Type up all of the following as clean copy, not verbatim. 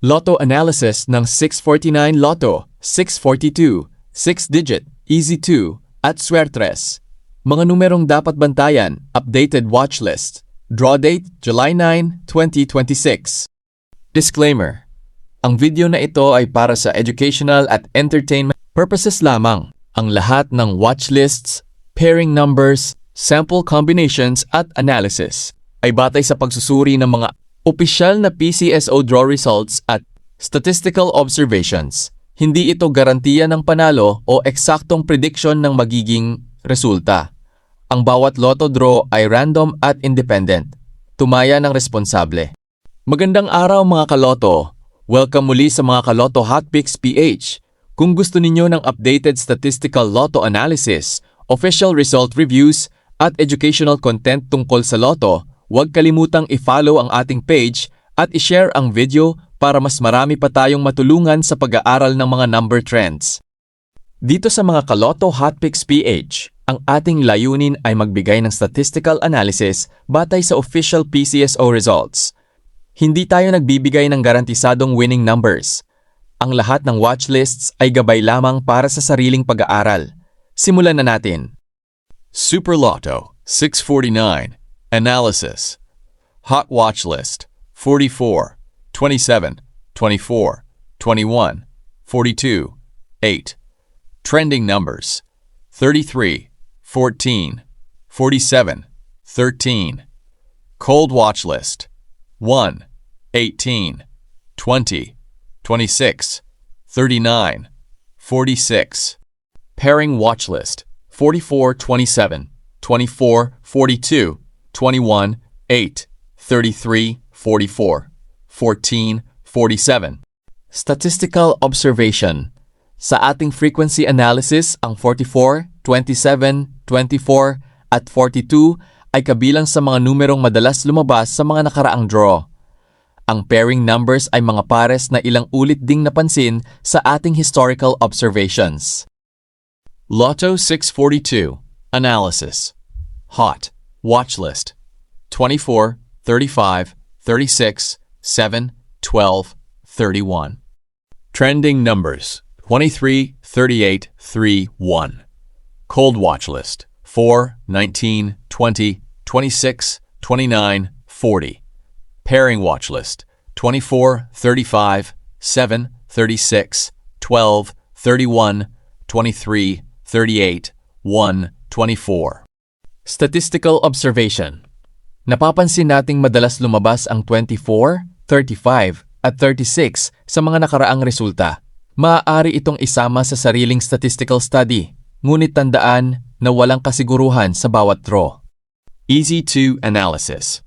Lotto analysis ng 649 Lotto, 642, 6-digit, Easy 2, at Suertres. Mga numerong dapat bantayan, updated watch list. Draw date, July 9, 2026. Disclaimer: ang video na ito ay para sa educational at entertainment purposes lamang. Ang lahat ng watch lists, pairing numbers, sample combinations at analysis ay batay sa pagsusuri ng mga opisyal na PCSO draw results at statistical observations. Hindi ito garantiya ng panalo o eksaktong prediction ng magiging resulta. Ang bawat lotto draw ay random at independent. Tumaya ng responsable. Magandang araw mga kaloto. Welcome muli sa mga Kaloto Hotpicks PH. Kung gusto ninyo ng updated statistical lotto analysis, official result reviews, at educational content tungkol sa lotto, huwag kalimutang i-follow ang ating page at i-share ang video para mas marami pa tayong matulungan sa pag-aaral ng mga number trends. Dito sa mga Kaloto Hotpicks PH, ang ating layunin ay magbigay ng statistical analysis batay sa official PCSO results. Hindi tayo nagbibigay ng garantisadong winning numbers. Ang lahat ng watchlists ay gabay lamang para sa sariling pag-aaral. Simulan na natin. Super Lotto 649 Analysis. Hot watch list 44, 27, 24, 21, 42, 8. Trending numbers 33, 14, 47, 13. Cold watch list 1, 18, 20, 26, 39, 46. Pairing watch list 44, 27, 24, 42, 21, 8, 33, 44, 14, 47. Statistical observation. Sa ating frequency analysis, ang 44, 27, 24, at 42 ay kabilang sa mga numerong madalas lumabas sa mga nakaraang draw. Ang pairing numbers ay mga pares na ilang ulit ding napansin sa ating historical observations. Lotto 642 Analysis. Hot watch list 24, 35, 36, 7, 12, 31. Trending numbers 23, 38, 3, 1. Cold watch list 4, 19, 20, 26, 29, 40. Pairing watch list 24, 35, 7, 36, 12, 31, 23, 38, 1, 24. Statistical observation. Napapansin nating madalas lumabas ang 24, 35, at 36 sa mga nakaraang resulta. Maaari itong isama sa sariling statistical study, ngunit tandaan na walang kasiguruhan sa bawat draw. Easy to analysis.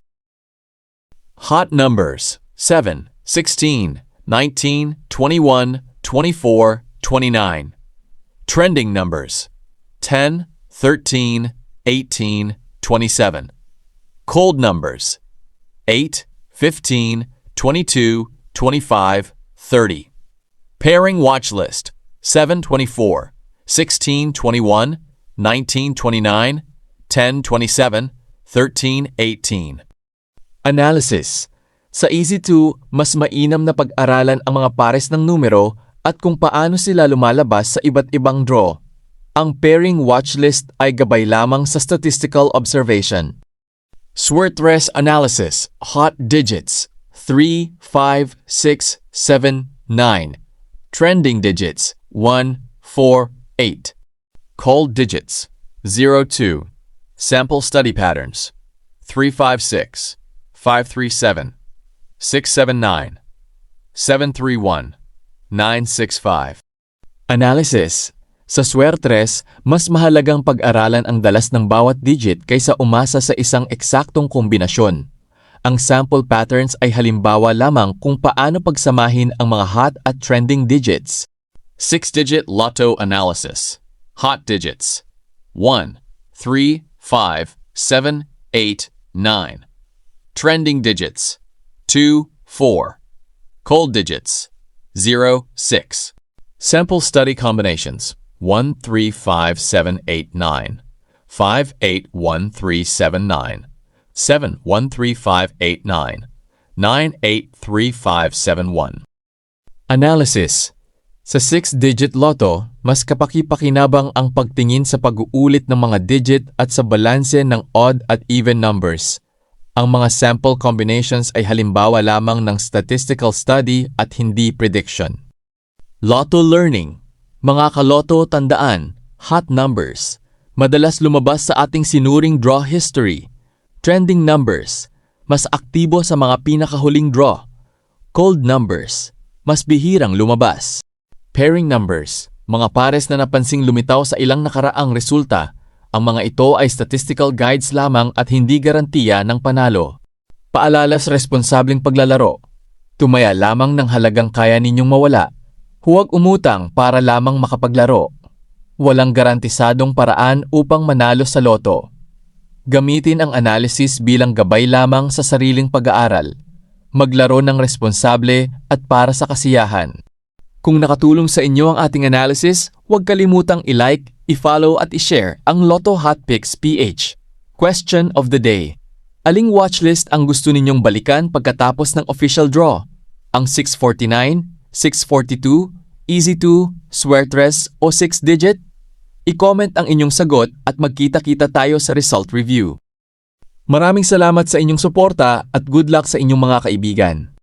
Hot numbers 7, 16, 19, 21, 24, 29. Trending numbers 10, 13, 18, 27. Cold numbers 8, 15, 22, 25, 30. Pairing watch list 7, 24, 16, 21, 19, 29, 10, 27, 13, 18. Analysis. Sa Easy2, mas mainam na pag-aralan ang mga pares ng numero at kung paano sila lumalabas sa iba't ibang draw. Ang pairing watchlist ay gabay lamang sa statistical observation. Suertres analysis. Hot digits 3, 5, 6, 7, 9. Trending digits 1, 4, 8. Cold digits 0, 2. Sample study patterns 356, 537, 679, 731, 965. Analysis. Sa Suertres, mas mahalagang pag-aralan ang dalas ng bawat digit kaysa umasa sa isang eksaktong kombinasyon. Ang sample patterns ay halimbawa lamang kung paano pagsamahin ang mga hot at trending digits. 6-digit Lotto analysis. Hot digits 1, 3, 5, 7, 8, 9. Trending digits 2, 4. Cold digits 0, 6. Sample study combinations 1, 3, 5, 7, 8, 9. 5, 8, 1, 3, 7, 9. 7, 1, 3, 5, 8, 9. 9, 8, 3, 5, 7, 1. Analysis. Sa 6-digit lotto, mas kapaki-pakinabang ang pagtingin sa pag-uulit ng mga digit at sa balanse ng odd at even numbers. Ang mga sample combinations ay halimbawa lamang ng statistical study at hindi prediction. Lotto learning. Mga kaloto, tandaan, hot numbers. Madalas lumabas sa ating sinuring draw history. Trending numbers. Mas aktibo sa mga pinakahuling draw. Cold numbers. Mas bihirang lumabas. Pairing numbers, mga pares na napansing lumitaw sa ilang nakaraang resulta. Ang mga ito ay statistical guides lamang at hindi garantiya ng panalo. Paalala sa responsableng paglalaro. Tumaya lamang ng halagang kaya ninyong mawala. Huwag umutang para lamang makapaglaro. Walang garantisadong paraan upang manalo sa loto. Gamitin ang analysis bilang gabay lamang sa sariling pag-aaral. Maglaro ng responsable at para sa kasiyahan. Kung nakatulong sa inyo ang ating analysis, huwag kalimutang i-like, i-follow at i-share ang Lotto Hot Picks PH. Question of the day. Aling watchlist ang gusto ninyong balikan pagkatapos ng official draw? Ang 649, 642, Easy 2, Swertres o 6-digit? I-comment ang inyong sagot at magkita-kita tayo sa result review. Maraming salamat sa inyong suporta at good luck sa inyong mga kaibigan.